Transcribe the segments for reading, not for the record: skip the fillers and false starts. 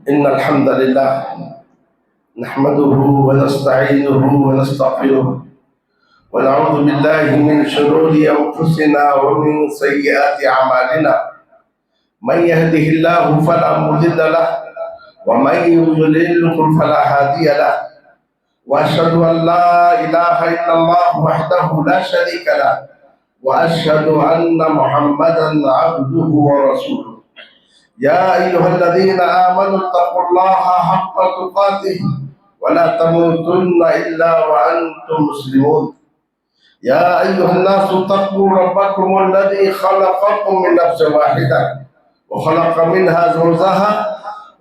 إن الحمد لله نحمده ونستعينه ونستغفره ونعوذ بالله من شرور أنفسنا ومن سيئات أعمالنا. من يهده الله فلا مضل له ومن يضلل فلا هادي له. وأشهد أن لا إله إلا الله وحده لا شريك له وأشهد أن محمدا عبده ورسوله. يا أيها الذين آمنوا اتقوا الله حق تقاته ولا تموتن إلا وأنتم مسلمون. يا أيها الناس اتقوا ربكم الذي خلقكم من نفس واحدة وخلق منها زوجها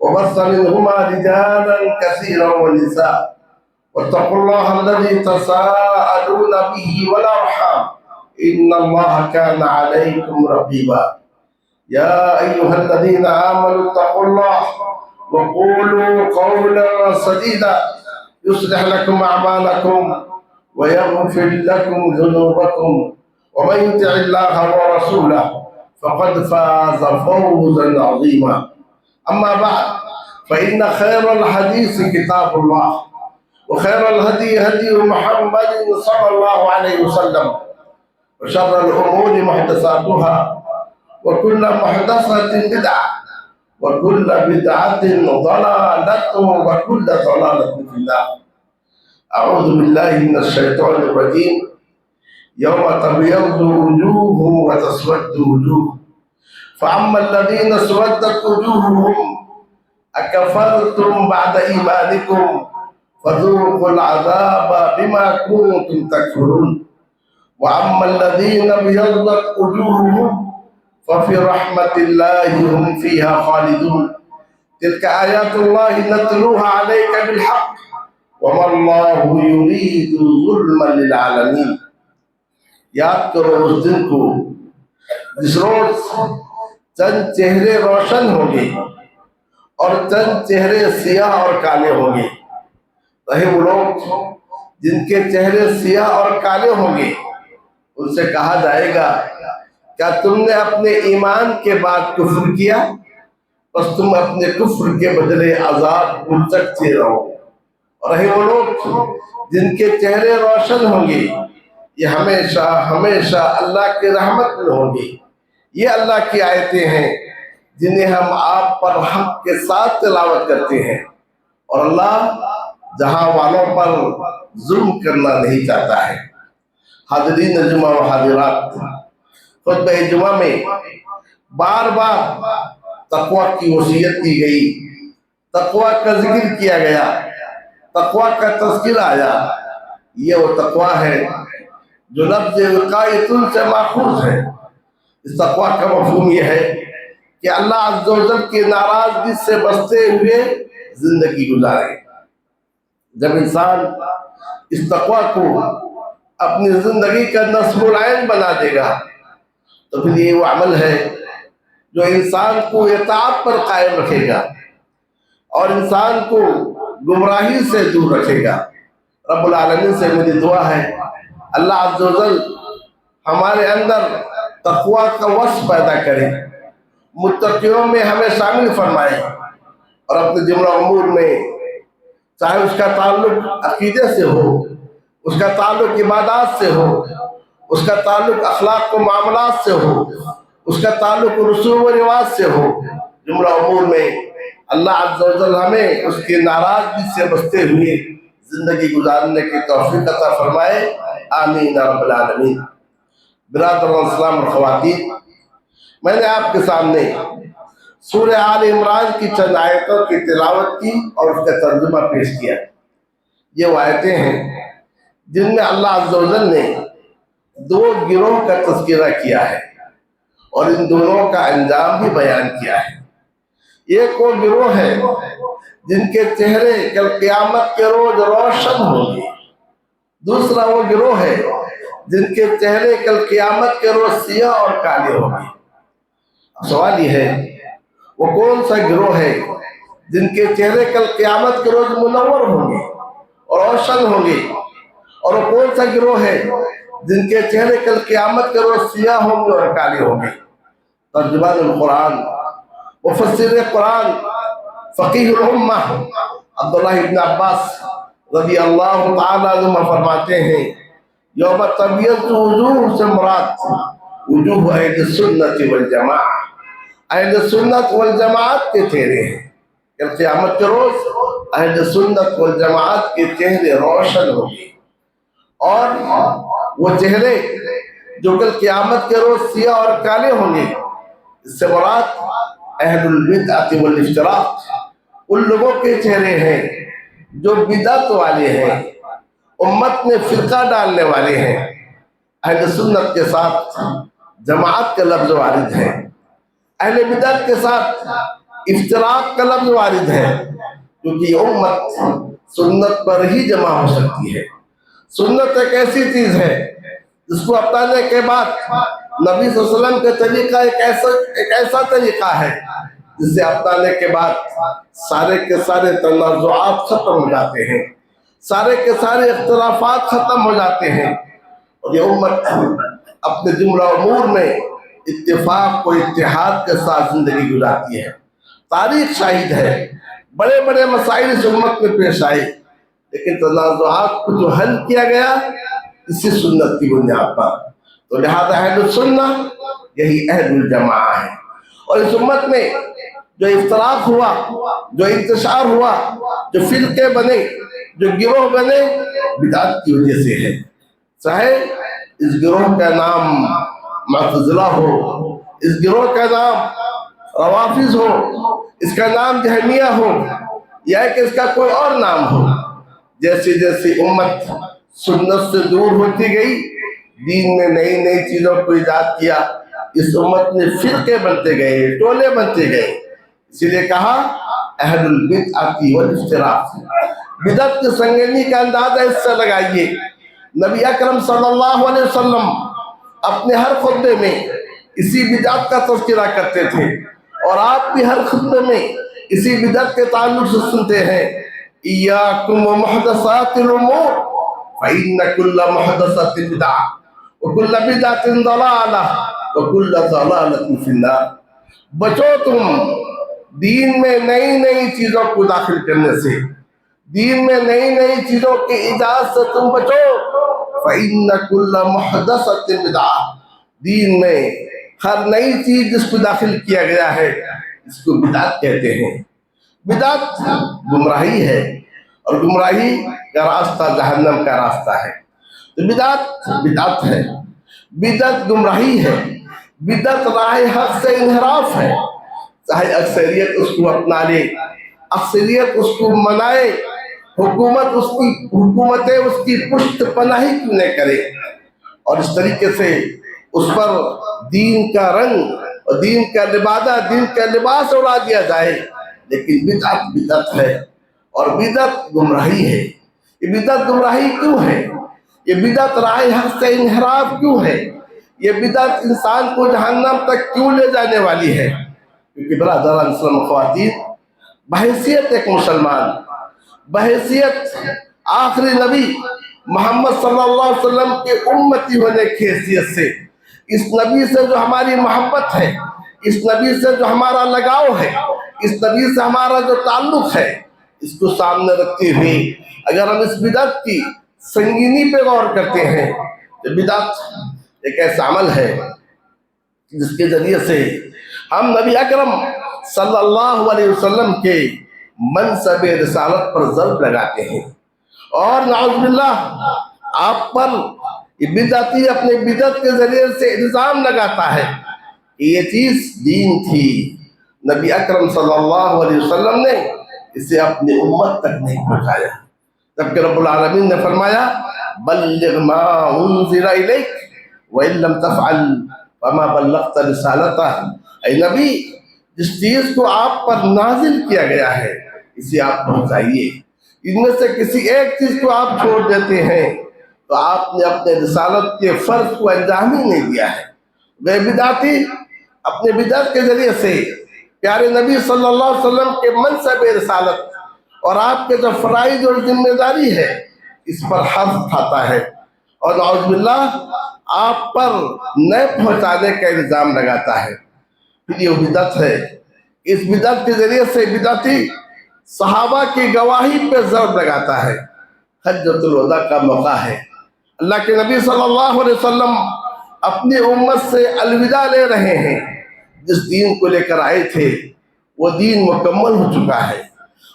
وبث منهما رجالا كثيرا ونساء واتقوا الله الذي تساءلون به والأرحام إن الله كان عليكم رقيبا. يا أيها الذين آمنوا اتقوا الله وقولوا قولا سديدا يصلح لكم أعمالكم ويغفر لكم ذنوبكم ومن يطع الله ورسوله فقد فاز فوزا عظيما. أما بعد فإن خير الحديث كتاب الله وخير الهدي هدي محمد صلى الله عليه وسلم وشر الأمور محدثاتها وكل محدثة بدعة وكل بدعة ضلالة وكل ضلالة في النار. أعوذ بالله من الشيطان الرجيم. يوم تبيض وجوه وتسود وجوه فأما الذين اسودت وجوههم أكفرتم بعد إيمانكم فذوقوا العذاب بما كنتم تكفرون. وأما الذين ابيضت وجوههم ففي رحمة الله هم فيها خالدون. تلك آيات الله نتلوها عليك بالحق وما الله يريد ظلما للعالمين. یاد کرو اس دن کو جس روز چند چہرے روشن ہوں گے اور چند چہرے سیاہ اور کالے ہوں گے. رہے وہ لوگ جن کے چہرے سیاہ اور کالے ہوں گے ان سے کہا جائے گا کیا تم نے اپنے ایمان کے بعد کفر کیا؟ بس تم اپنے کفر کے بدلے عذاب کو چکھتے رہو. اور رہے وہ لوگ جن کے چہرے روشن ہوں گے یہ ہمیشہ ہمیشہ اللہ کی رحمت میں ہوں گے. یہ اللہ کی آیتیں ہیں جنہیں ہم آپ پر حق کے ساتھ تلاوت کرتے ہیں. اور اللہ جہاں والوں پر ظلم کرنا نہیں چاہتا ہے. حاضرین جمعہ و حاضرات، خطبہ جمعہ میں بار بار تقوی کی وصیت کی گئی، تقوی کا ذکر کیا گیا، تقوی کا تذکر آیا. یہ وہ تقوی ہے جو لفظ وقایۃ سے ماخوذ ہے. اس تقوی کا مفہوم یہ ہے کہ اللہ عز و جل کی ناراضگی سے بچتے ہوئے زندگی گزارے. جب انسان اس تقوی کو اپنی زندگی کا نصب العین بنا دے گا تو پھر یہ وہ عمل ہے جو انسان کو اطاعت پر قائم رکھے گا اور انسان کو گمراہی سے دور رکھے گا. رب العالمین سے میری دعا ہے اللہ عز و جل ہمارے اندر تقوی کا وصف پیدا کرے، متقیوں میں ہمیں شامل فرمائے اور اپنے جملہ امور میں چاہے اس کا تعلق عقیدے سے ہو، اس کا تعلق عبادات سے ہو، اس کا تعلق اخلاق و معاملات سے ہو، اس کا تعلق رسوم و رواج سے ہو، جملہ امور میں اللہ عز و جل ہمیں اس کی ناراضگی سے بچتے ہوئے زندگی گزارنے کی توفیق عطا فرمائے. آمین رب العالمین. برادران اسلام اور خواتین، میں نے آپ کے سامنے سورہ آل عمران کی چند آیتوں کی تلاوت کی اور اس کا ترجمہ پیش کیا. یہ وہ آیتیں ہیں جن میں اللہ عز و جل نے دو گروہ کا تذکرہ کیا ہے اور ان دونوں کا انجام بھی بیان کیا ہے. ایک وہ گروہ ہے جن کے چہرے کل قیامت کے روز روشن ہوں گے. دوسرا وہ گروہ ہے جن کے چہرے کل قیامت کے روز سیاہ اور کالے ہوں گے. سوال یہ ہے وہ کون سا گروہ ہے جن کے چہرے کل قیامت کے روز منور ہوں گے اور روشن ہوں گے، اور وہ کون سا گروہ ہے جن کے چہرے کل قیامت کے روز سیاہ ہوں گے اور کالے ہوں گے؟ ترجمان القرآن مفسر قرآن فقیہ الامہ عبداللہ ابن عباس رضی اللہ تعالیٰ عنہ فرماتے ہیں یوم طبیعت وجوہ سے مراد وجوہ اہل سنت والجماع، اہل سنت والجماعت کے چہرے ہیں کہ قیامت کے روز اہل سنت والجماعت کے چہرے روشن ہوں گے، اور وہ چہرے جو کل قیامت کے روز سیاہ اور کالے ہوں گے، اس سے مراد اہل البدعۃ والافتراق، ان لوگوں کے چہرے ہیں جو بدعت والے ہیں، امت میں فرقہ ڈالنے والے ہیں۔ اہل سنت کے ساتھ جماعت کا لفظ وارد ہے، اہل بدعت کے ساتھ افتراق کا لفظ وارد ہے، کیونکہ یہ امت سنت پر ہی جمع ہو سکتی ہے۔ سنت ایک ایسی چیز ہے جس کو اپنانے کے بعد نبی صلی اللہ علیہ وسلم کا طریقہ ایک ایسا طریقہ ہے جسے اپنانے کے بعد سارے کے سارے تنازعات ختم ہو جاتے ہیں، سارے کے سارے اختلافات ختم ہو جاتے ہیں، اور یہ امت اپنے جملہ امور میں اتفاق و اتحاد کے ساتھ زندگی گزارتی ہے۔ تاریخ شاہد ہے، بڑے بڑے مسائل اس امت میں پیش آئے، لیکن تنازعات کو جو حل کیا گیا اسی سنت کی بنیاد پر، تو لہذا اہل السنت یہی اہل الجماع ہے۔ اور اس امت میں جو افتراق ہوا، جو انتشار ہوا، جو فرقے بنے، جو گروہ بنے، بدعت کی وجہ سے ہے۔ چاہے اس گروہ کا نام معتزلہ ہو، اس گروہ کا نام روافض ہو، اس کا نام جہمیہ ہو، یا کہ اس کا کوئی اور نام ہو، جیسے جیسے امت سنت سے دور ہوتی گئی، دین میں نئی نئی چیزوں کو ایجاد کیا، اس امت میں فرقے بنتے گئے، ٹولے بنتے گئے۔ اسی لیے کہا اہل البدعۃ والافتراق۔ بدعت کی سنگینی کا اندازہ اس سے لگائیے، نبی اکرم صلی اللہ علیہ وسلم اپنے ہر خطبے میں اسی بدعت کا تذکرہ کرتے تھے، اور آپ بھی ہر خطبے میں اسی بدعت کے تعلق سے سنتے ہیں، ایاکم ومحدثات الامور فإن كل محدثة بدعة وكل بدعة ضلالة وكل ضلالة في النار۔ بچو تم دین میں نئی نئی چیزوں کو داخل کرنے سے، دین میں نئی نئی چیزوں کی ایجاد سے تم بچو۔ فإن كل محدثة بدعة، دین میں ہر نئی چیز جس کو داخل کیا گیا ہے اس کو بدعت کہتے ہیں۔ بدعت گمراہی ہے، اور گمراہی کا راستہ جہنم کا راستہ ہے۔ تو بدعت ہے، بدعت گمراہی ہے، بدعت راہ حق سے انحراف ہے، چاہے اکثریت اس کو اپنا لے، اکثریت اس کو منائے، حکومتیں اس کی پشت پناہی کیوں نہ کرے، اور اس طریقے سے اس پر دین کا رنگ اور دین کا لباس اڑا دیا جائے، لیکن بدعت ہے، اور بدعت گمراہی ہے۔ یہ بدعت گمراہی کیوں ہے؟ یہ بدعت راہ حق سے انحراف کیوں ہے؟ یہ بدعت انسان کو جہنم تک کیوں لے جانے والی ہے؟ کیونکہ برادران اسلام خواتین، بحیثیت ایک مسلمان، بحیثیت آخری نبی محمد صلی اللہ علیہ وسلم کے امتی ہونے کی حیثیت سے، اس نبی سے جو ہماری محبت ہے، اس نبی سے جو ہمارا لگاؤ ہے، اس نبی سے ہمارا جو تعلق ہے، اس کو سامنے رکھتے ہوئے اگر ہم اس بدعت کی سنگینی پہ غور کرتے ہیں، تو بدعت ایک ایسا عمل ہے جس کے ذریعے سے ہم نبی اکرم صلی اللہ علیہ وسلم کے منصب رسالت پر ضرب لگاتے ہیں، اور نعوذ باللہ آپ پر یہ بدعتی اپنے بدعت کے ذریعے سے الزام لگاتا ہے کہ یہ چیز دین تھی، نبی اکرم صلی اللہ علیہ وسلم نے اسے اپنی امت تک نہیں پہنچایا، جبکہ رب العالمین نے فرمایا بلغ ما انزل الیک وان لم تفعل فما بلغت رسالتہ۔ اے نبی، جس چیز کو آپ پر نازل کیا گیا ہے اسے آپ پہنچائیے، ان میں سے کسی ایک چیز کو آپ چھوڑ دیتے ہیں تو آپ نے اپنے رسالت کے فرض کو انجام ہی نہیں دیا ہے۔ وہ بدعتی اپنے بدعت کے ذریعے سے پیارے نبی صلی اللہ علیہ وسلم کے منصب رسالت اور آپ کے جو فرائض اور ذمہ داری ہے اس پر حرف کھاتا ہے، اور نعوذ باللہ آپ پر نئے پہنچانے کا الزام لگاتا ہے۔ پھر یہ بدعت ہے، اس بدعت کے ذریعے سے بدعتی صحابہ کی گواہی پہ ضرب لگاتا ہے۔ حجۃ الوداع کا موقع ہے، اللہ کے نبی صلی اللہ علیہ وسلم اپنی امت سے الوداع لے رہے ہیں۔ جس دین کو لے کر آئے تھے وہ دین مکمل ہو چکا ہے،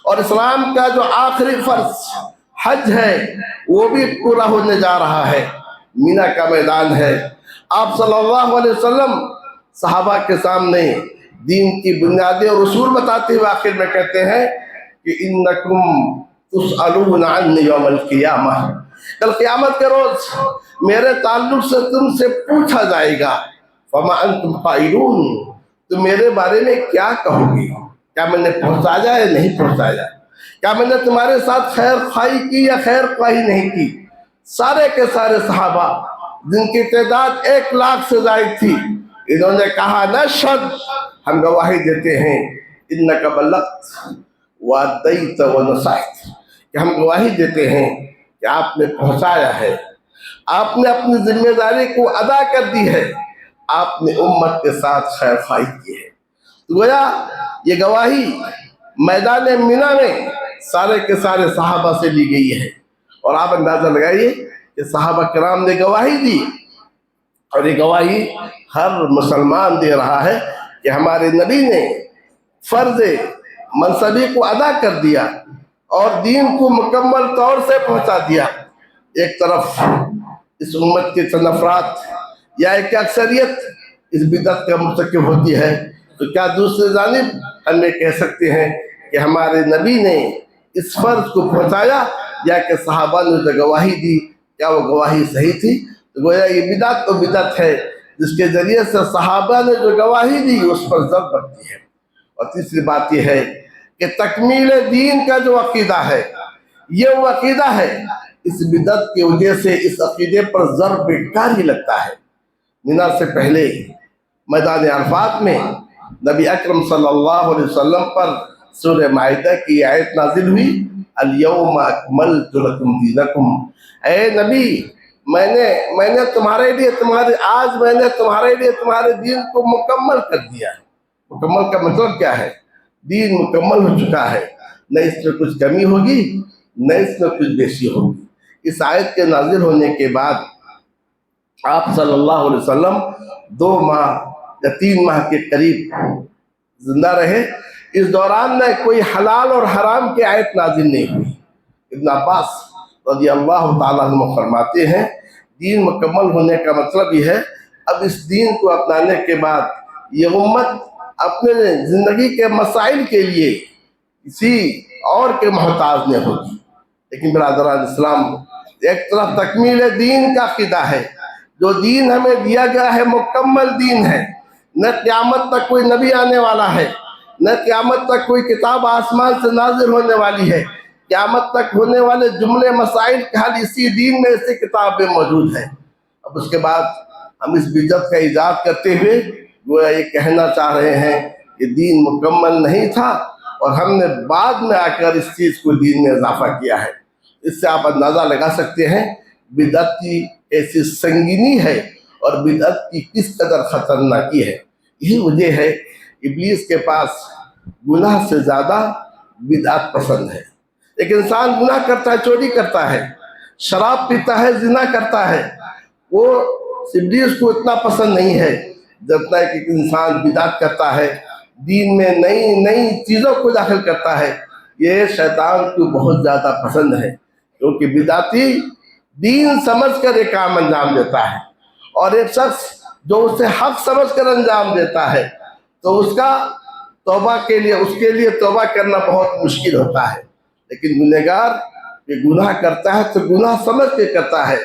اور اسلام کا جو آخری فرض حج ہے وہ بھی پورا ہونے جا رہا ہے۔ مینا کا میدان ہے۔ آپ صلی اللہ علیہ وسلم صحابہ کے سامنے دین کی بنیادیں اور اصول بتاتے ہوئے آخر میں کہتے ہیں کہ انکم تسألون عنی یوم القیامہ، کل قیامت کے روز میرے تعلق سے تم سے پوچھا جائے گا۔ فما انتم قائلون، تم میرے بارے میں کیا کہو گی؟ کیا میں نے پہنچایا یا نہیں پہنچایا؟ کیا میں نے تمہارے ساتھ خیر خواہی کی یا خیر خواہی نہیں کی؟ سارے کے سارے صحابہ جن کی تعداد 1,00,000 سے زائد تھی، انہوں نے کہا نشہد، ہم گواہی دیتے ہیں، انک بلغت وادیت ونصحت، کہ ہم گواہی دیتے ہیں کہ آپ نے پہنچایا ہے، آپ نے اپنی ذمہ داری کو ادا کر دی ہے، آپ نے امت کے ساتھ خیر خواہی کی ہے۔ تو گویا یہ گواہی میدان مینا میں سارے کے سارے صحابہ سے لی گئی ہے، اور آپ اندازہ لگائیے کہ صحابہ کرام نے گواہی دی، اور یہ گواہی ہر مسلمان دے رہا ہے کہ ہمارے نبی نے فرض منصبی کو ادا کر دیا اور دین کو مکمل طور سے پہنچا دیا۔ ایک طرف اس امت کے چند افراد یا ایک اکثریت اس بدعت کا مرتکب ہوتی ہے، تو کیا دوسری جانب ہم یہ کہہ سکتے ہیں کہ ہمارے نبی نے اس فرض کو پہنچایا، یا کہ صحابہ نے جو گواہی دی کیا وہ گواہی صحیح تھی؟ تو گویا یہ بدعت تو بدعت ہے جس کے ذریعے سے صحابہ نے جو گواہی دی اس پر ضرب بنتی ہے۔ اور تیسری بات یہ ہے کہ تکمیل دین کا جو عقیدہ ہے، یہ وہ عقیدہ ہے، اس بدعت کی وجہ سے اس عقیدے پر ضرب بیکار ہی لگتا ہے۔ مینا سے پہلے میدان عرفات میں نبی اکرم صلی اللہ علیہ وسلم پر سورہ مائدہ کی آیت نازل ہوئی، الیوم اکملت لکم دینکم، اے نبی میں نے تمہارے لیے تمہارے دین کو مکمل کر دیا۔ مکمل کا مطلب کیا ہے؟ دین مکمل ہو چکا ہے، نہ اس میں کچھ کمی ہوگی نہ اس میں کچھ بیشی ہوگی۔ اس آیت کے نازل ہونے کے بعد آپ صلی اللہ علیہ وسلم 2 ماہ یا 3 ماہ کے قریب زندہ رہے۔ اس دوران میں کوئی حلال اور حرام کی آیت نازل نہیں ہوئی۔ ابن عباس رضی اللہ تعالیٰ عنہ فرماتے ہیں دین مکمل ہونے کا مطلب یہ ہے اب اس دین کو اپنانے کے بعد یہ امت اپنے زندگی کے مسائل کے لیے کسی اور کے محتاج نہیں ہوگی۔ لیکن برادران اسلام، ایک طرف تکمیل دین کا عقیدہ ہے، جو دین ہمیں دیا گیا ہے مکمل دین ہے، نہ قیامت تک کوئی نبی آنے والا ہے، نہ قیامت تک کوئی کتاب آسمان سے نازل ہونے والی ہے، قیامت تک ہونے والے جملے مسائل کا حل اسی دین میں، اسی کتاب میں موجود ہے۔ اب اس کے بعد ہم اس بدعت کا ایجاد کرتے ہوئے گویا یہ کہنا چاہ رہے ہیں کہ دین مکمل نہیں تھا اور ہم نے بعد میں آ کر اس چیز کو دین میں اضافہ کیا ہے۔ اس سے آپ اندازہ لگا سکتے ہیں بدعت کی ایسی سنگینی ہے اور بدعت کی کس قدر خطرناکی ہے۔ یہی وجہ ہے ابلیس کے پاس گناہ سے زیادہ بدعت پسند ہے۔ ایک انسان گناہ کرتا ہے، چوری کرتا ہے، شراب پیتا ہے، زنا کرتا ہے، وہ ابلیس کو اتنا پسند نہیں ہے جتنا کہ ایک انسان بدعت کرتا ہے، دین میں نئی چیزوں کو داخل کرتا ہے۔ یہ شیطان کو بہت زیادہ پسند ہے، کیونکہ بدعتی دین سمجھ کر ایک کام انجام دیتا ہے، اور ایک شخص جو اسے حق سمجھ کر انجام دیتا ہے تو اس کے لیے توبہ کرنا بہت مشکل ہوتا ہے۔ لیکن گنہگار یہ گناہ کرتا ہے تو گناہ سمجھ کے کرتا ہے،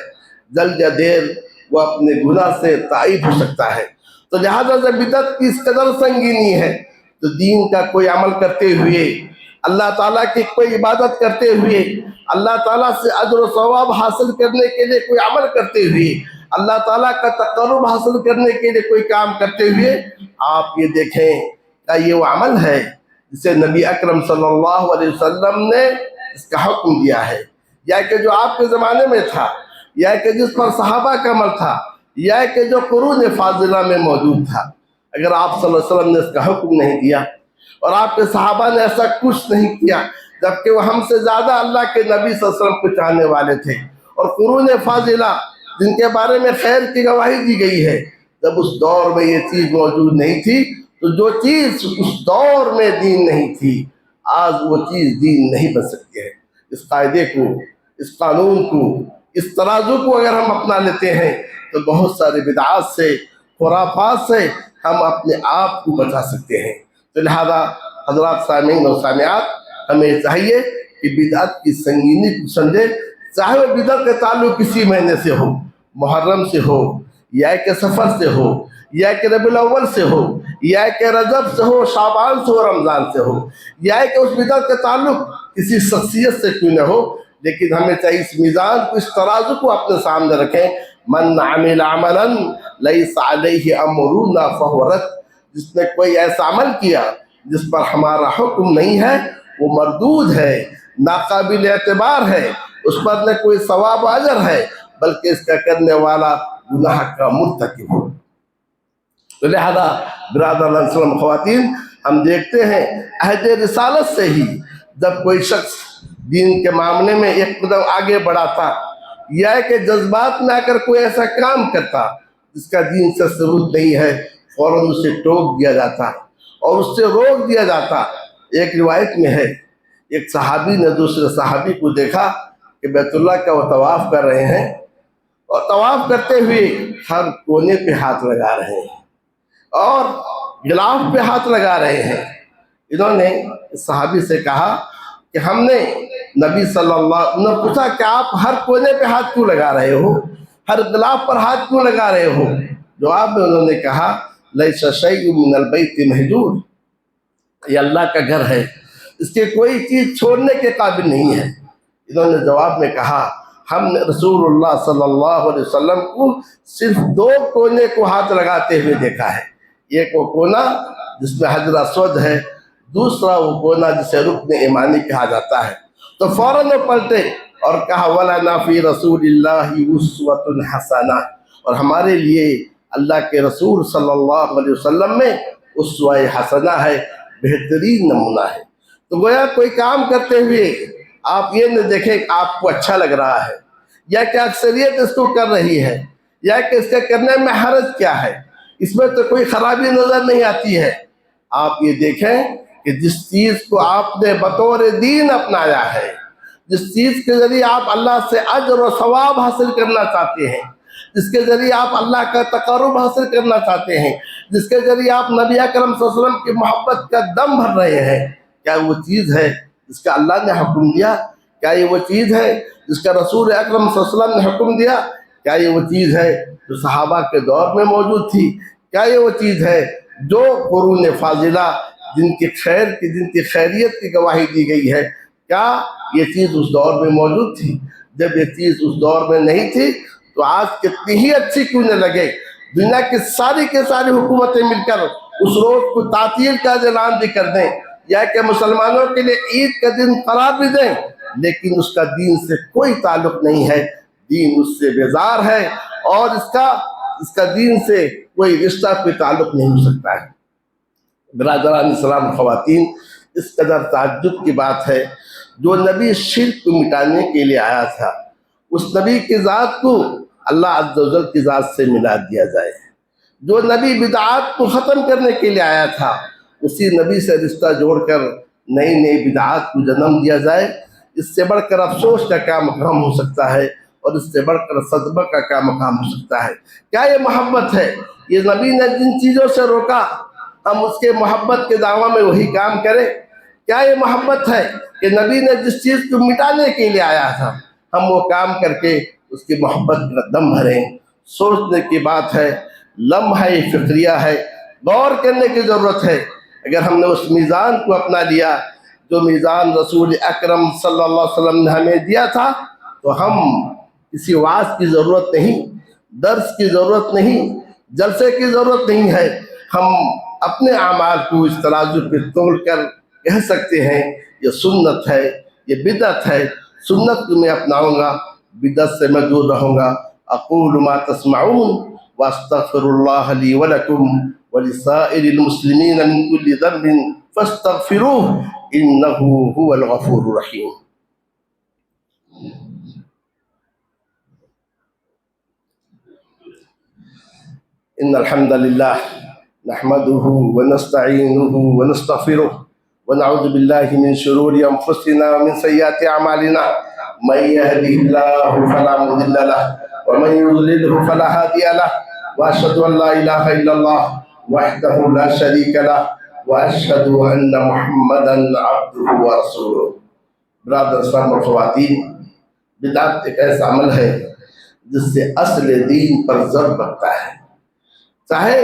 جلد یا دیر وہ اپنے گناہ سے تائب ہو سکتا ہے۔ تو لہذا جب بدعت کی اس قدر سنگینی ہے تو دین کا کوئی عمل کرتے ہوئے، اللہ تعالیٰ کی کوئی عبادت کرتے ہوئے، اللہ تعالیٰ سے اجر و ثواب حاصل کرنے کے لیے کوئی عمل کرتے ہوئے، اللہ تعالیٰ کا تقرب حاصل کرنے کے لیے کوئی کام کرتے ہوئے، آپ یہ دیکھیں کہ یہ وہ عمل ہے جسے نبی اکرم صلی اللہ علیہ وسلم نے اس کا حکم دیا ہے، یا کہ جو آپ کے زمانے میں تھا، یا کہ جس پر صحابہ کا عمل تھا، یا کہ جو قرون فاضلہ میں موجود تھا۔ اگر آپ صلی اللہ علیہ وسلم نے اس کا حکم نہیں دیا اور آپ کے صحابہ نے ایسا کچھ نہیں کیا، جبکہ وہ ہم سے زیادہ اللہ کے نبی صلی اللہ علیہ وسلم کو چاہنے والے تھے۔ اور قرون فاضلہ جن کے بارے میں خیر کی گواہی دی گئی ہے، جب اس دور میں یہ چیز موجود نہیں تھی تو جو چیز اس دور میں دین نہیں تھی آج وہ چیز دین نہیں بن سکتی ہے۔ اس قاعدے کو، اس قانون کو، اس ترازو کو اگر ہم اپنا لیتے ہیں تو بہت سارے بدعات سے، خرافات سے ہم اپنے آپ کو بچا سکتے ہیں۔ تو لہذا حضرات سامعین اور سامعات، ہمیں چاہیے کہ بدعت کی سنگینی کو سمجھے، چاہے وہ بدعت کا تعلق کسی مہینے سے ہو، محرم سے ہو، یا کہ سفر سے ہو، یا کہ ربیع الاول سے ہو، یا کہ رجب سے ہو، شعبان سے ہو، رمضان سے ہو، یا کہ اس بدعت کا تعلق کسی شخصیت سے کیوں نہ ہو، لیکن ہمیں چاہیے اس میزان کو، اس ترازو کو اپنے سامنے رکھیں۔ من عمل عملا لیس علیہ امرنا فہو رد، جس نے کوئی ایسا عمل کیا جس پر ہمارا حکم نہیں ہے وہ مردود ہے، ناقابل اعتبار ہے، اس پر نہ کوئی ثواب و اجر ہے بلکہ اس کا کرنے والا گناہ کا مرتکب ہو۔ تو لہذا برادر السلام، خواتین، ہم دیکھتے ہیں عہد رسالت سے ہی جب کوئی شخص دین کے معاملے میں ایک قدم آگے بڑھاتا یا کہ جذبات میں آ کر کوئی ایسا کام کرتا جس کا دین سے ثبوت نہیں ہے، فوراً اسے ٹوک دیا جاتا اور اس سے روک دیا جاتا۔ ایک روایت میں ہے ایک صحابی نے دوسرے صحابی کو دیکھا کہ بیت اللہ کا وہ طواف کر رہے ہیں اور طواف کرتے ہوئے ہر کونے پہ ہاتھ لگا رہے ہیں اور غلاف پہ ہاتھ لگا رہے ہیں۔ انہوں نے صحابی سے کہا کہ ہم نے نبی صلی اللہ علیہ وسلم نے پوچھا کہ آپ ہر کونے پہ ہاتھ کیوں لگا رہے ہو، ہر غلاف پر ہاتھ کیوں لگا رہے ہو؟ جواب میں انہوں نے کہا لیس شیء من البیت مہجور، یہ اللہ کا گھر ہے، اس کے کوئی چیز چھوڑنے کے قابل نہیں ہے۔ انہوں نے جواب میں کہا ہم نے رسول اللہ صلی اللہ علیہ وسلم کو صرف دو کونے کو ہاتھ لگاتے ہوئے دیکھا ہے، ایک وہ کونا جس میں حجر اسود ہے، دوسرا وہ کونا جسے رکن ایمانی کہا جاتا ہے۔ تو فوراً وہ پلٹے اور کہا وَلَنَا فِي رَسُولِ اللَّهِ أُسْوَةٌ حَسَنَةٌ، اور ہمارے لیے اللہ کے رسول صلی اللہ علیہ وسلم میں اسوہ حسنہ ہے، بہترین نمونہ ہے۔ تو گویا کوئی کام کرتے ہوئے آپ یہ نہ دیکھیں کہ آپ کو اچھا لگ رہا ہے یا کہ اکثریت اس کو کر رہی ہے یا کہ اس کے کرنے میں حرج کیا ہے، اس میں تو کوئی خرابی نظر نہیں آتی ہے۔ آپ یہ دیکھیں کہ جس چیز کو آپ نے بطور دین اپنایا ہے، جس چیز کے ذریعے آپ اللہ سے اجر و ثواب حاصل کرنا چاہتے ہیں، جس کے ذریعے آپ اللہ کا تقرب حاصل کرنا چاہتے ہیں، جس کے ذریعے آپ نبی اکرم صلی اللہ علیہ وسلم کی محبت کا دم بھر رہے ہیں، کیا وہ چیز ہے جس کا اللہ نے حکم دیا؟ کیا یہ وہ چیز ہے جس کا رسول اکرم صلی اللہ علیہ وسلم نے حکم دیا؟ کیا یہ وہ چیز ہے جو صحابہ کے دور میں موجود تھی؟ کیا یہ وہ چیز ہے جو قرون فاضلہ جن کی خیریت کی گواہی دی گئی ہے، کیا یہ چیز اس دور میں موجود تھی؟ جب یہ چیز اس دور میں نہیں تھی تو آج کتنی ہی اچھی کیوں نہ لگے، دنیا کی ساری حکومتیں مل کر اس روز کو تعطیل کا اعلان بھی کر دیں یا کہ مسلمانوں کے لیے عید کا دن قرار بھی دیں، لیکن اس کا دین سے کوئی تعلق نہیں ہے، دین اس سے بیزار ہے اور اس کا دین سے کوئی رشتہ، کوئی تعلق نہیں ہو سکتا ہے۔ برادران اسلام، خواتین، اس قدر تعجب کی بات ہے جو نبی شرک کو مٹانے کے لیے آیا تھا، اس نبی کی ذات کو اللہ عز و جل کی ذات سے ملا دیا جائے۔ جو نبی بدعات کو ختم کرنے کے لیے آیا تھا، اسی نبی سے رشتہ جوڑ کر نئی بدعات کو جنم دیا جائے۔ اس سے بڑھ کر افسوس کا کیا مقام ہو سکتا ہے اور اس سے بڑھ کر صدمہ کا کیا مقام ہو سکتا ہے؟ کیا یہ محبت ہے؟ یہ نبی نے جن چیزوں سے روکا ہم اس کے محبت کے دعویٰ میں وہی کام کریں؟ کیا یہ محبت ہے کہ نبی نے جس چیز کو مٹانے کے لیے آیا تھا ہم وہ کام کر کے اس کی محبت کا دم بھریں؟ سوچنے کی بات ہے، لمحہ فکریہ ہے، غور کرنے کی ضرورت ہے۔ اگر ہم نے اس میزان کو اپنا لیا جو میزان رسول اکرم صلی اللہ علیہ وسلم نے ہمیں دیا تھا، تو ہم کسی وعظ کی ضرورت نہیں، درس کی ضرورت نہیں، جلسے کی ضرورت نہیں ہے۔ ہم اپنے اعمال کو اس ترازو پہ تول کر کہہ سکتے ہیں یہ سنت ہے، یہ بدعت ہے۔ سنت کو میں اپناؤں گا، بدعت سے میں دور رہوں گا۔ اقول ما تسمعون واستغفر اللہ لی ولکم ولسائر المسلمین من کل ذنب فاستغفروه انه هو الغفور الرحیم. ان الحمد لله نحمده ونستعينه ونستغفره ونعوذ بالله من شرور انفسنا ومن سيئات اعمالنا من يهده الله فلا مضل له ومن يضلله فلا هادي له واشهد ان لا اله الا الله وحده لا شريك له واشهد ان محمدا عبده ورسوله. برادر اسلام اور خواتین، بدعت ایک ایسا عمل ہے جس سے اصل دین پر ضرب لگتا ہے. چاہے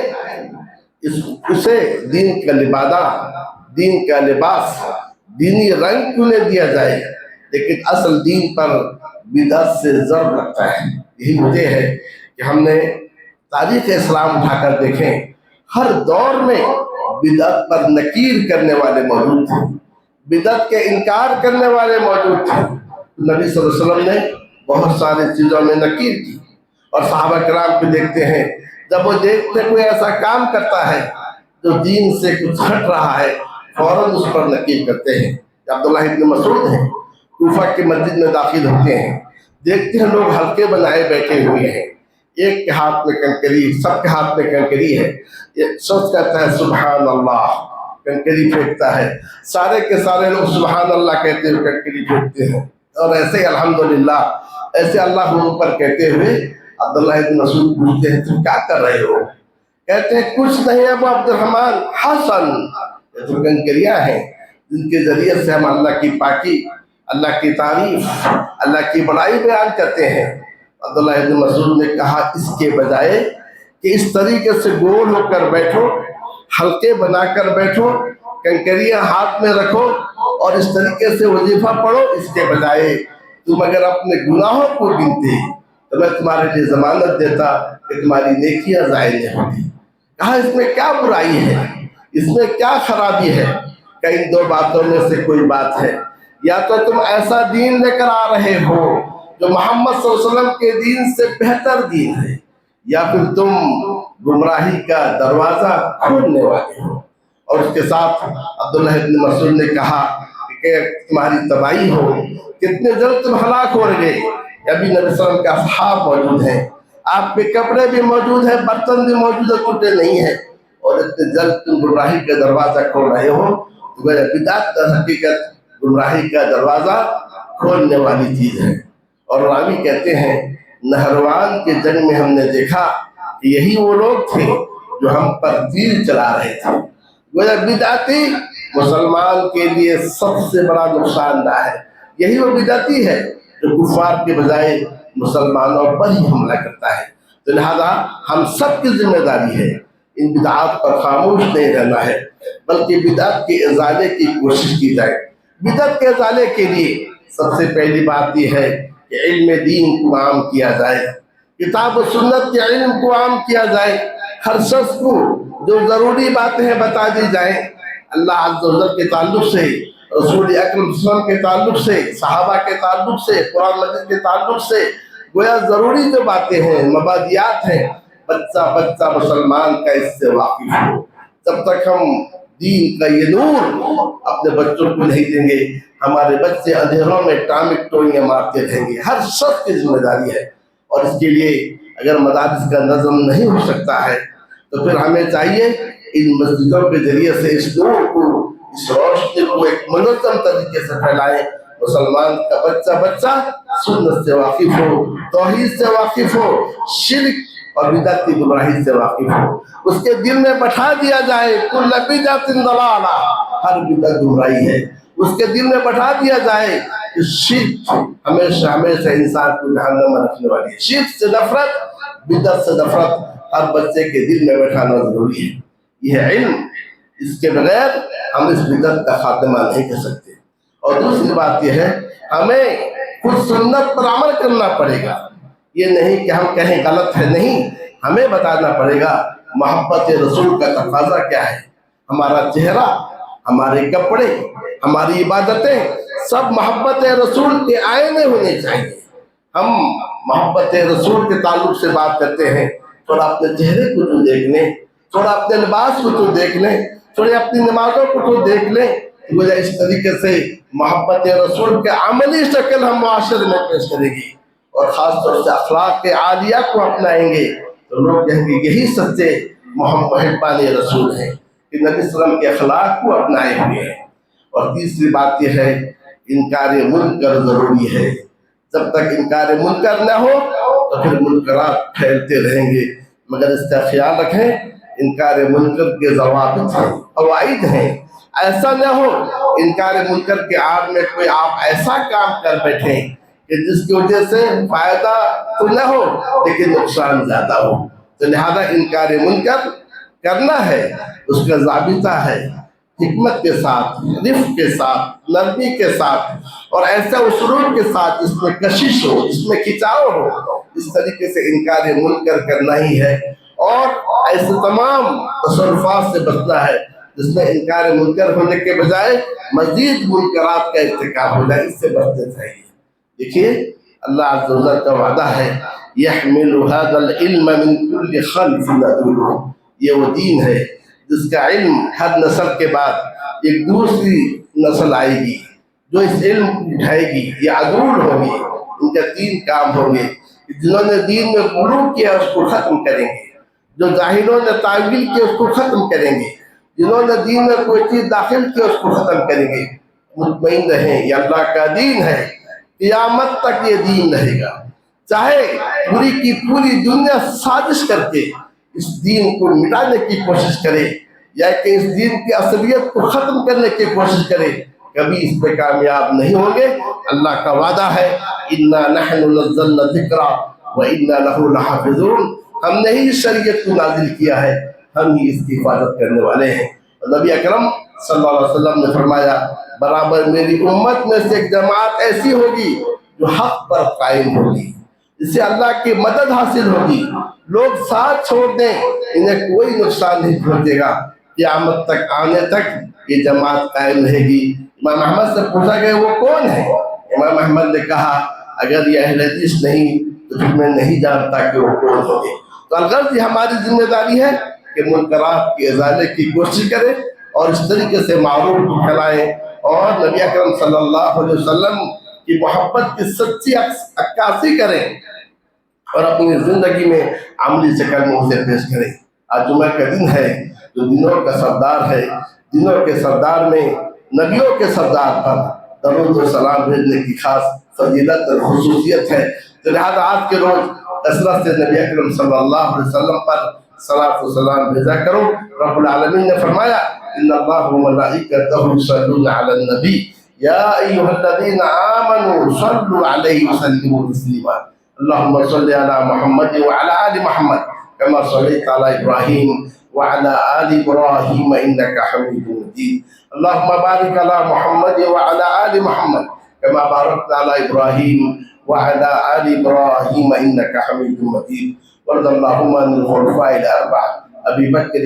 اسے دین کا لبادہ، دین کا لباس، دینی رنگ کیوں نہ دیا جائے، لیکن اصل دین پر بدعت سے ضرب لگتا ہے. یہی وجہ ہے کہ ہم نے تاریخ اسلام اٹھا کر دیکھیں، ہر دور میں بدعت پر نکیر کرنے والے موجود تھے، بدعت کے انکار کرنے والے موجود تھے. نبی صلی اللہ علیہ وسلم نے بہت ساری چیزوں میں نکیر کی، اور صحابہ کرام کو دیکھتے ہیں جب وہ دیکھتے کوئی ایسا کام کرتا ہے جو دین سے کچھ ہٹ رہا ہے، فوراً اس پر نکیر کرتے ہیں. عبداللہ ابن مسعود ہیں، کوفہ کی مسجد میں داخل ہوتے ہیں، دیکھتے ہیں لوگ حلقے بنائے بیٹھے ہوئے ہیں، ایک کے ہاتھ میں کنکری، سب کے ہاتھ میں کنکری ہے. ایک شخص کہتا ہے سبحان اللہ، کنکری پھینکتا ہے، سارے کے سارے لوگ سبحان اللہ کہتے ہوئے کنکری پھینکتے ہیں، اور ایسے ہی الحمدللہ، ایسے اللہ پر کہتے ہوئے عبداللہ ابن مسعود پوچھتے ہیں تم کیا کر رہے ہو؟ کہتے ہیں کچھ نہیں ابو عبد الرحمن، حسن، یہ تو کنکریاں ہیں جن کے ذریعے سے ہم اللہ کی پاکی، اللہ کی تعریف، اللہ کی بڑائی بیان کرتے ہیں. عبداللہ ابن مسعود نے کہا اس کے بجائے کہ اس طریقے سے گول ہو کر بیٹھو، حلقے بنا کر بیٹھو، کنکریاں ہاتھ میں رکھو اور اس طریقے سے وظیفہ پڑھو، اس کے بجائے تم اگر اپنے گناہوں کو گنتے تو میں تمہارے لیے ضمانت دیتا کہ تمہاری نیکیاں ضائع نہیں ہوگی. کہا اس میں کیا برائی ہے، اس میں کیا خرابی ہے؟ کہ ان دو باتوں میں سے کوئی بات ہے، یا تو تم ایسا دین لے کر آ رہے ہو جو محمد صلی اللہ علیہ وسلم کے دین سے بہتر دین ہے، یا پھر تم گمراہی کا دروازہ کھولنے والے ہو. اور اس کے ساتھ عبداللہ ابن مسعود نے کہا کہ تمہاری تباہی ہو، کتنے جلد تم ہلاک ہو گئے. ابھی نبی صلی اللہ علیہ وسلم کے اصحاب موجود ہیں، آپ کے کپڑے بھی موجود ہیں، برتن بھی موجود ہیں، ٹوٹے نہیں ہیں، اور اتنے جلد تم گمراہی کا دروازہ کھول رہے ہو. تو بدعت در حقیقت گمراہی کا دروازہ کھولنے والی چیز ہے. اور راوی کہتے ہیں نہروان کے جنگ میں ہم نے دیکھا کہ یہی وہ لوگ تھے جو ہم پر تیر چلا رہے تھے. گویا بدعتی مسلمان کے لیے سب سے بڑا نقصان دہ ہے. یہی وہ بدعتی ہے جو کفار کے بجائے مسلمانوں پر ہی حملہ کرتا ہے. تو لہذا ہم سب کی ذمہ داری ہے ان بدعات پر خاموش نہیں رہنا ہے، بلکہ بدعت کے ازالے کی کوشش کی جائے. بدعت کے ازالے کے لیے سب سے پہلی بات یہ ہے کہ علم دین کو عام کیا جائے، کتاب و سنت کے علم کو عام کیا جائے. ہر شخص کو جو ضروری باتیں ہیں بتا دی جائیں، اللہ عز و جل کے تعلق سے، رسول اکرم صلی اللہ علیہ وسلم کے تعلق سے، صحابہ کے تعلق سے، قرآن مجید کے تعلق سے. گویا ضروری جو باتیں ہیں، مبادیات ہیں، بچہ مسلمان کا اس سے واقف ہو. جب تک ہم دین کا یہ نور اپنے بچوں کو نہیں دیں گے، ہمارے بچے اندھیروں میں ٹامک ٹوئیاں مارتے رہیں گے. ہر شخص کی ذمہ داری ہے، اور اس کے لیے اگر مدارس کا نظم نہیں ہو سکتا ہے تو پھر ہمیں چاہیے ان مسجدوں کے ذریعے سے اس نور کو، اس روشنی کو ایک منظم طریقے سے پھیلائیں. مسلمان کا بچہ سنت سے واقف ہو، توحید سے واقف ہو، شرک اور بدعت کی گمراہی سے واقف ہو. اس کے دل میں بٹھا دیا جائے کل بدعۃ ضلالہ، ہر بدعت گمراہی ہے. اس کے دل میں بٹھا دیا جائے کہ شرک ہمیشہ انسان کو جہنم میں رکھنے والی ہے. شرک سے نفرت، بدعت سے نفرت ہر بچے کے دل میں بٹھانا ضروری ہے. یہ ہے علم، اس کے بغیر ہم اس بدعت کا خاتمہ نہیں کر سکتے. اور دوسری بات یہ ہے ہمیں خود سنت پر عمل کرنا پڑے گا. یہ نہیں کہ ہم کہیں غلط ہے، نہیں، ہمیں بتانا پڑے گا محبت رسول کا تقاضا کیا ہے. ہمارا چہرہ، ہمارے کپڑے، ہماری عبادتیں سب محبت رسول کے آئینے ہونے چاہیے. ہم محبت رسول کے تعلق سے بات کرتے ہیں، تھوڑا اپنے چہرے کو جو دیکھ لیں، تھوڑا اپنے لباس کو تو دیکھ لیں، تھوڑی اپنی نمازوں کو تو دیکھ لیں، گویا اس طریقے سے محبت رسول کے عملی شکل ہم معاشرے میں پیش کریں گے اور خاص طور سے اخلاق کے عالیہ کو اپنائیں گے تو لوگ کہیں گے یہی سچے محبان رسول ہیں کہ نبی صلی اللہ علیہ وسلم کے اخلاق کو اپنائے ہوئے ہیں۔ اور تیسری بات یہ ہے انکار منکر ضروری ہے، جب تک انکار منکر نہ ہو تو پھر منکرات پھیلتے رہیں گے، مگر اس کا خیال رکھیں انکار منکر کے ضوابط ہیں، قواعد ہیں، ایسا نہ ہو انکار منکر کے آڑ میں کوئی آپ ایسا کام کر بیٹھیں کہ جس کی وجہ سے فائدہ تو نہ ہو لیکن نقصان زیادہ ہو۔ تو لہذا انکار منکر کرنا ہے، اس کا ضابطہ ہے حکمت کے ساتھ، رفق کے ساتھ، نرمی کے ساتھ اور ایسا اسلوب کے ساتھ جس میں کشش ہو، جس میں کھچاؤ ہو، اس طریقے سے انکار منکر کرنا ہی ہے۔ اور ایسے تمام تصرفات سے بچنا ہے جس میں انکار منکر ہونے کے بجائے مزید منکرات کا ارتکاب ہو جائے، اس سے بچنا چاہیے۔ دیکھیے اللہ عز و جل کا وعدہ ہے يحمل هذا العلم من كل خلف عدول، یہ وہ دین ہے جس کا علم ہر نسل کے بعد ایک دوسری نسل آئے گی جو اس علم کو اٹھائے گی، یہ عدول ہوگی، ان کا تین کام ہوں گے، جنہوں نے دین میں غلو کیا اس کو ختم کریں گے، جو جاہلوں نے تعویل کیا اس کو ختم کریں گے، جنہوں نے دین میں کوئی چیز داخل کی اس کو ختم کریں گے۔ مطمئن رہیں یہ اللہ کا دین ہے، قیامت تک یہ دین رہے گا، چاہے پوری کی پوری دنیا سازش کر کے اس دین کو مٹانے کی کوشش کرے یا کہ اس دین کی اصلیت کو ختم کرنے کی کوشش کرے، کبھی اس پہ کامیاب نہیں ہوں گے۔ اللہ کا وعدہ ہے اِنَّا نَحْنُ نَزَّلْنَا الذِّكْرَ وَإِنَّا لَهُ لَحَافِظُونَ، ہم نے ہی شریعت کو نازل کیا ہے، ہم ہی اس کی حفاظت کرنے والے ہیں۔ نبی اکرم صلی اللہ علیہ وسلم نے فرمایا برابر میری امت میں سے ایک جماعت ایسی ہوگی جو حق پر قائم ہوگی، اس سے اللہ کی مدد حاصل ہوگی، لوگ ساتھ چھوڑ دیں انہیں کوئی نقصان نہیں پہنچے گا، قیامت تک آنے تک یہ جماعت قائم رہے گی۔ امام احمد سے پوچھا گیا وہ کون ہے؟ امام احمد نے کہا اگر یہ اہل حدیث نہیں تو پھر میں نہیں جانتا کہ وہ کون ہوگے۔ تو الغرض یہ ہماری ذمہ داری ہے کہ منکرات کے ازالے کی کوشش کریں اور اس طریقے سے معروف کو پھیلائیں اور نبی اکرم صلی اللہ علیہ وسلم کی محبت کی سچی عکاسی کریں اور اپنی زندگی میں عملی شکل میں اسے پیش کریں۔ آج جمعہ کا دن ہے جو دنوں کا سردار ہے، دنوں کے سردار میں نبیوں کے سردار پر درود و سلام بھیجنے کی خاص فضیلت اور خصوصیت ہے۔ تو لہذا آج کے روز کثرت سے نبی اکرم صلی اللہ علیہ وسلم پر صلاۃ و سلام بھیجا کرو۔ رب العالمین نے فرمایا ان اللہ وملائکتہ یصلون علی النبی یا ایھا الذین آمنوا صلوا علیہ وسلموا تسلیما اللهم صل على محمد وعلى آل محمد كما صليت على إبراهيم وعلى آل إبراهيم إنك حميد مجيد اللهم بارك على محمد وعلى آل محمد كما باركت على إبراهيم وعلى آل إبراهيم إنك حميد مجيد وارض اللهم عن الخلفاء الأربعة أبي بكر